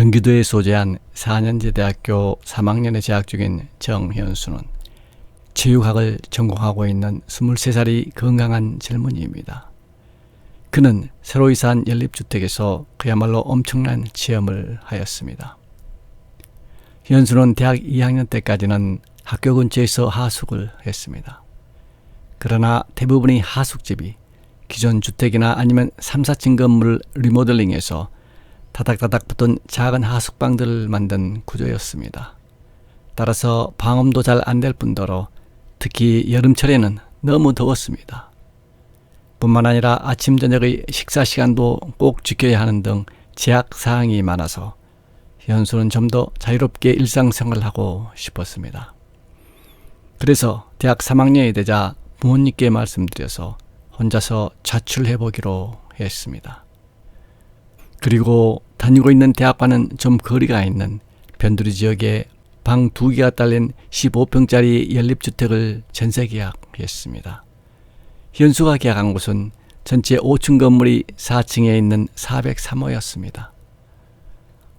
경기도에 소재한 4년제 대학교 3학년에 재학 중인 정현수는 체육학을 전공하고 있는 23살의 건강한 젊은이입니다. 그는 새로 이사한 연립주택에서 그야말로 엄청난 체험을 하였습니다. 현수는 대학 2학년 때까지는 학교 근처에서 하숙을 했습니다. 그러나 대부분의 하숙집이 기존 주택이나 아니면 3, 4층 건물 리모델링해서 다닥다닥 붙은 작은 하숙방들을 만든 구조였습니다. 따라서 방음도 잘 안 될 뿐더러 특히 여름철에는 너무 더웠습니다. 뿐만 아니라 아침 저녁의 식사 시간도 꼭 지켜야 하는 등 제약 사항이 많아서 현수는 좀 더 자유롭게 일상생활을 하고 싶었습니다. 그래서 대학 3학년이 되자 부모님께 말씀드려서 혼자서 자출해보기로 했습니다. 그리고 다니고 있는 대학과는 좀 거리가 있는 변두리 지역에 방 2개가 딸린 15평짜리 연립주택을 전세 계약했습니다. 현수가 계약한 곳은 전체 5층 건물이 4층에 있는 403호였습니다.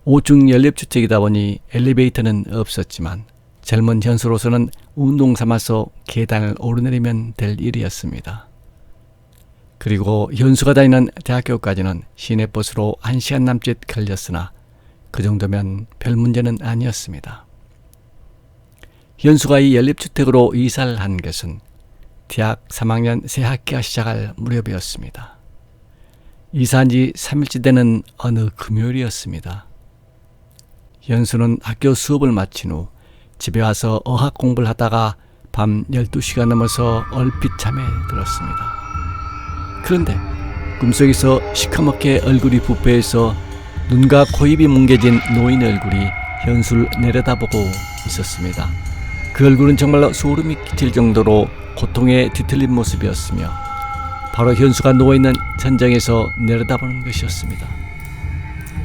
5층 연립주택이다 보니 엘리베이터는 없었지만 젊은 현수로서는 운동 삼아서 계단을 오르내리면 될 일이었습니다. 그리고 현수가 다니는 대학교까지는 시내버스로 1시간 남짓 걸렸으나 그 정도면 별 문제는 아니었습니다. 현수가 이 연립주택으로 이사를 한 것은 대학 3학년 새 학기가 시작할 무렵이었습니다. 이사한 지 3일째 되는 어느 금요일이었습니다. 현수는 학교 수업을 마친 후 집에 와서 어학 공부를 하다가 밤 12시가 넘어서 얼핏 잠에 들었습니다. 그런데 꿈속에서 시커멓게 얼굴이 부패해서 눈과 코입이 뭉개진 노인 얼굴이 현수를 내려다보고 있었습니다. 그 얼굴은 정말로 소름이 끼칠 정도로 고통에 뒤틀린 모습이었으며 바로 현수가 누워있는 천장에서 내려다보는 것이었습니다.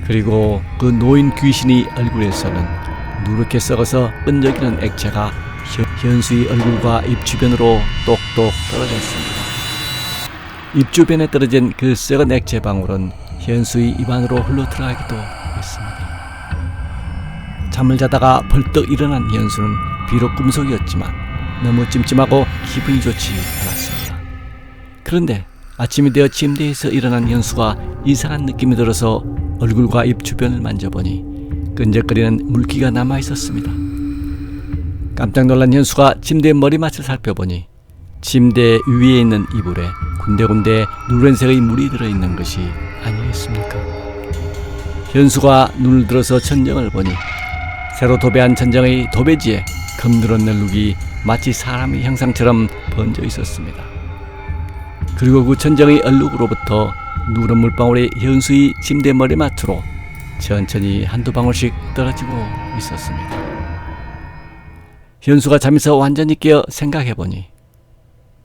그리고 그 노인 귀신의 얼굴에서는 누렇게 썩어서 끈적이는 액체가 현수의 얼굴과 입 주변으로 똑똑 떨어졌습니다. 입 주변에 떨어진 그 썩은 액체 방울은 현수의 입안으로 흘러들어가기도 했습니다. 잠을 자다가 벌떡 일어난 현수는 비록 꿈속이었지만 너무 찜찜하고 기분이 좋지 않았습니다. 그런데 아침이 되어 침대에서 일어난 현수가 이상한 느낌이 들어서 얼굴과 입 주변을 만져보니 끈적거리는 물기가 남아있었습니다. 깜짝 놀란 현수가 침대의 머리맡을 살펴보니 침대 위에 있는 이불에 군데군데 누런색의 물이 들어있는 것이 아니겠습니까? 현수가 눈을 들어서 천정을 보니 새로 도배한 천정의 도배지에 검들은 널룩이 마치 사람의 형상처럼 번져 있었습니다. 그리고 그 천정의 얼룩으로부터 누런 물방울이 현수의 침대 머리맡으로 천천히 한두 방울씩 떨어지고 있었습니다. 현수가 잠에서 완전히 깨어 생각해보니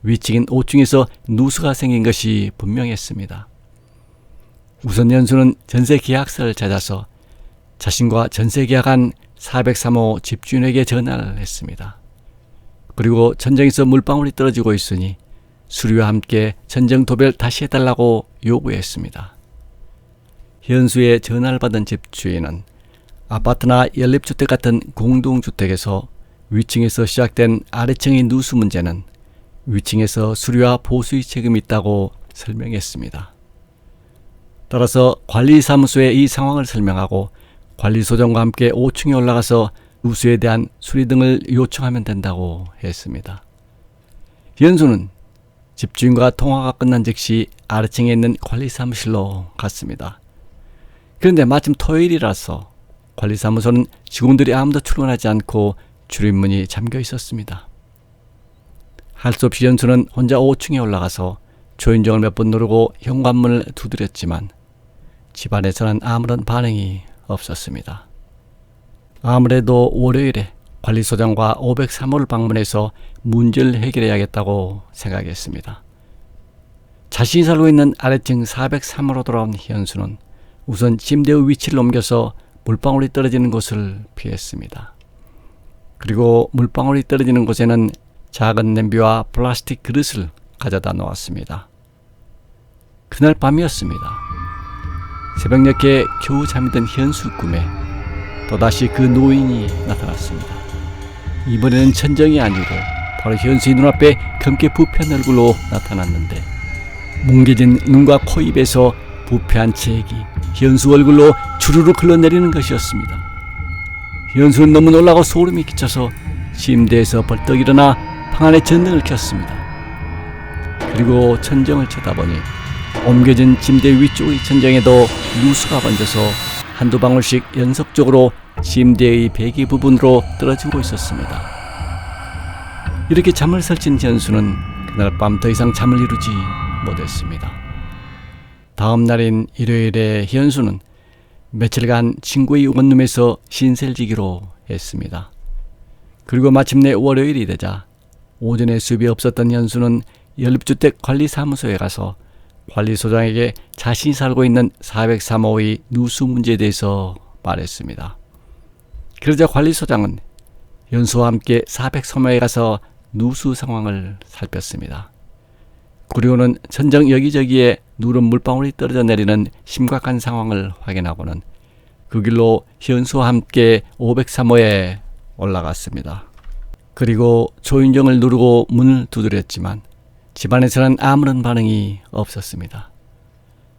위층인 5층에서 누수가 생긴 것이 분명했습니다. 우선 현수는 전세 계약서를 찾아서 자신과 전세 계약한 403호 집주인에게 전화를 했습니다. 그리고 천정에서 물방울이 떨어지고 있으니 수리와 함께 천정 도배를 다시 해달라고 요구했습니다. 현수의 전화를 받은 집주인은 아파트나 연립주택 같은 공동주택에서 위층에서 시작된 아래층의 누수 문제는 위층에서 수리와 보수의 책임이 있다고 설명했습니다. 따라서 관리사무소에 이 상황을 설명하고 관리소장과 함께 5층에 올라가서 누수에 대한 수리 등을 요청하면 된다고 했습니다. 현수는 집주인과 통화가 끝난 즉시 아래층에 있는 관리사무실로 갔습니다. 그런데 마침 토요일이라서 관리사무소는 직원들이 아무도 출근하지 않고 출입문이 잠겨 있었습니다. 할 수 없이 현수는 혼자 5층에 올라가서 초인종을 몇 번 누르고 현관문을 두드렸지만 집안에서는 아무런 반응이 없었습니다. 아무래도 월요일에 관리소장과 503호를 방문해서 문제를 해결해야겠다고 생각했습니다. 자신이 살고 있는 아래층 403호로 돌아온 현수는 우선 침대의 위치를 옮겨서 물방울이 떨어지는 곳을 피했습니다. 그리고 물방울이 떨어지는 곳에는 작은 냄비와 플라스틱 그릇을 가져다 놓았습니다. 그날 밤이었습니다. 새벽녘에 겨우 잠이 든 현수 꿈에 또다시 그 노인이 나타났습니다. 이번에는 천정이 아니고 바로 현수의 눈앞에 검게 부패한 얼굴로 나타났는데, 뭉개진 눈과 코 입에서 부패한 체액이 현수 얼굴로 주르륵 흘러내리는 것이었습니다. 현수는 너무 놀라고 소름이 끼쳐서 침대에서 벌떡 일어나 방 안에 전등을 켰습니다. 그리고 천정을 쳐다보니 옮겨진 침대 위쪽의 천정에도 누수가 번져서 한두 방울씩 연속적으로 침대의 베개 부분으로 떨어지고 있었습니다. 이렇게 잠을 설친 현수는 그날 밤 더 이상 잠을 이루지 못했습니다. 다음 날인 일요일에 현수는 며칠간 친구의 원룸에서 신세를 지기로 했습니다. 그리고 마침내 월요일이 되자 오전에 수업이 없었던 현수는 연립주택관리사무소에 가서 관리소장에게 자신이 살고 있는 403호의 누수 문제에 대해서 말했습니다. 그러자 관리소장은 현수와 함께 403호에 가서 누수 상황을 살폈습니다. 그리고는 천정 여기저기에 누런 물방울이 떨어져 내리는 심각한 상황을 확인하고는 그 길로 현수와 함께 503호에 올라갔습니다. 그리고 초인종을 누르고 문을 두드렸지만 집안에서는 아무런 반응이 없었습니다.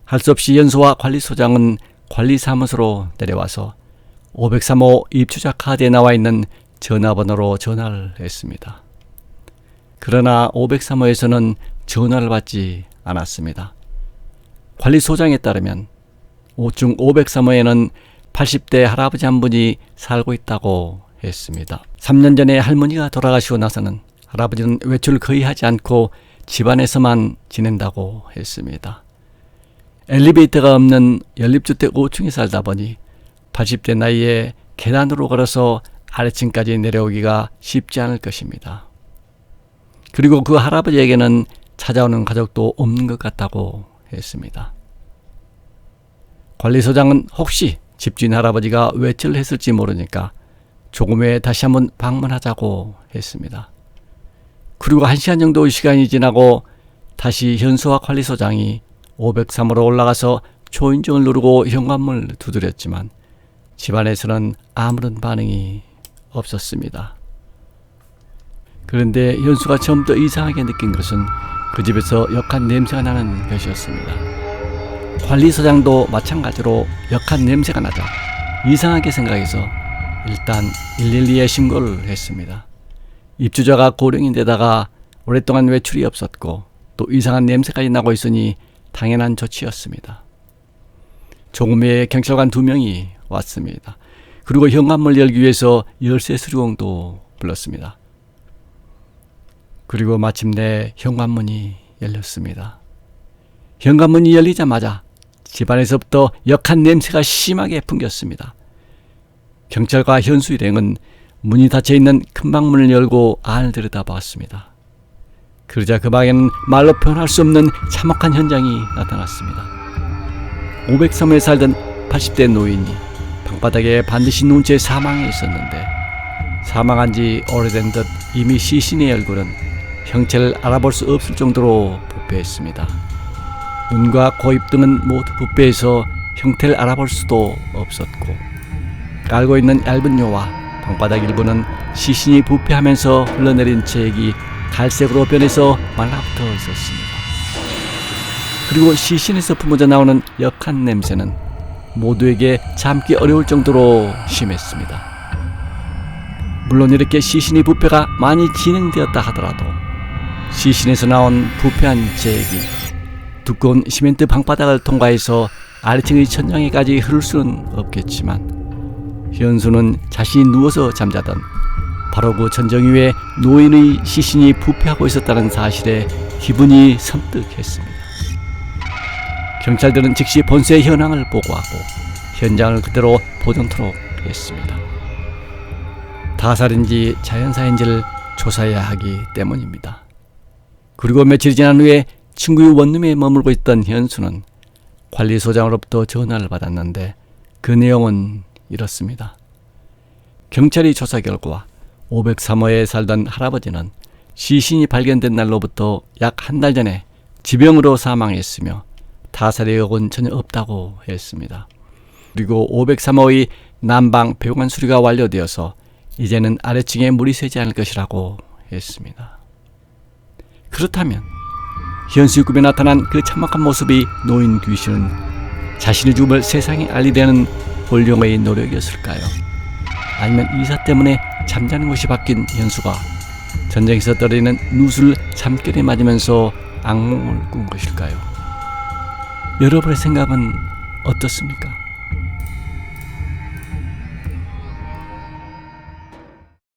할 수 없이 현수와 관리소장은 관리사무소로 내려와서 503호 입주자 카드에 나와 있는 전화번호로 전화를 했습니다. 그러나 503호에서는 전화를 받지 않았습니다. 관리소장에 따르면 5층 503호에는 80대 할아버지 한 분이 살고 있다고 했습니다. 3년 전에 할머니가 돌아가시고 나서는 할아버지는 외출을 거의 하지 않고 집안에서만 지낸다고 했습니다. 엘리베이터가 없는 연립주택 5층에 살다 보니 80대 나이에 계단으로 걸어서 아래층까지 내려오기가 쉽지 않을 것입니다. 그리고 그 할아버지에게는 찾아오는 가족도 없는 것 같다고 했습니다. 관리소장은 혹시 집주인 할아버지가 외출을 했을지 모르니까 조금 후에 다시 한번 방문하자고 했습니다. 그리고 1시간 정도의 시간이 지나고 다시 현수와 관리소장이 503호로 올라가서 초인종을 누르고 현관문을 두드렸지만 집안에서는 아무런 반응이 없었습니다. 그런데 현수가 처음부터 이상하게 느낀 것은 그 집에서 역한 냄새가 나는 것이었습니다. 관리소장도 마찬가지로 역한 냄새가 나자 이상하게 생각해서 일단 112에 신고를 했습니다. 입주자가 고령인데다가 오랫동안 외출이 없었고 또 이상한 냄새까지 나고 있으니 당연한 조치였습니다. 조금 후에 경찰관 2명이 왔습니다. 그리고 현관문을 열기 위해서 열쇠 수리공도 불렀습니다. 그리고 마침내 현관문이 열렸습니다. 현관문이 열리자마자 집안에서부터 역한 냄새가 심하게 풍겼습니다. 경찰과 현수 일행은 문이 닫혀있는 큰 방문을 열고 안을 들여다보았습니다. 그러자 그 방에는 말로 표현할 수 없는 참혹한 현장이 나타났습니다. 503호에 살던 80대 노인이 방바닥에 반드시 누운 채 사망해 있었는데 사망한 지 오래된 듯 이미 시신의 얼굴은 형체를 알아볼 수 없을 정도로 부패했습니다. 눈과 코, 입 등은 모두 부패해서 형태를 알아볼 수도 없었고 깔고 있는 얇은 뇨와 방바닥 일부는 시신이 부패하면서 흘러내린 체액이 갈색으로 변해서 말라붙어 있었습니다. 그리고 시신에서 품어져 나오는 역한 냄새는 모두에게 참기 어려울 정도로 심했습니다. 물론 이렇게 시신의 부패가 많이 진행되었다 하더라도 시신에서 나온 부패한 체액이 두꺼운 시멘트 방바닥을 통과해서 아래층의 천장에까지 흐를 수는 없겠지만 현수는 자신이 누워서 잠자던 바로 그 천정 위에 노인의 시신이 부패하고 있었다는 사실에 기분이 섬뜩했습니다. 경찰들은 즉시 본소의 현황을 보고하고 현장을 그대로 보존토록 했습니다. 타살인지 자연사인지를 조사해야 하기 때문입니다. 그리고 며칠 지난 후에 친구의 원룸에 머물고 있던 현수는 관리소장으로부터 전화를 받았는데 그 내용은 이렇습니다. 경찰의 조사 결과 503호에 살던 할아버지는 시신이 발견된 날로부터 약 한 달 전에 지병으로 사망했으며 타살의 의혹은 전혀 없다고 했습니다. 그리고 503호의 난방 배관 수리가 완료되어서 이제는 아래층에 물이 새지 않을 것이라고 했습니다. 그렇다면 현수의 꿈에 나타난 그 참혹한 모습이 노인 귀신은 자신의 죽음을 세상에 알리려는 볼령의 노력이었을까요? 아니면 이사 때문에 잠자는 곳이 바뀐 현수가 전쟁에서 떨어지는 누수를 잠결에 맞으면서 악몽을 꾼 것일까요? 여러분의 생각은 어떻습니까?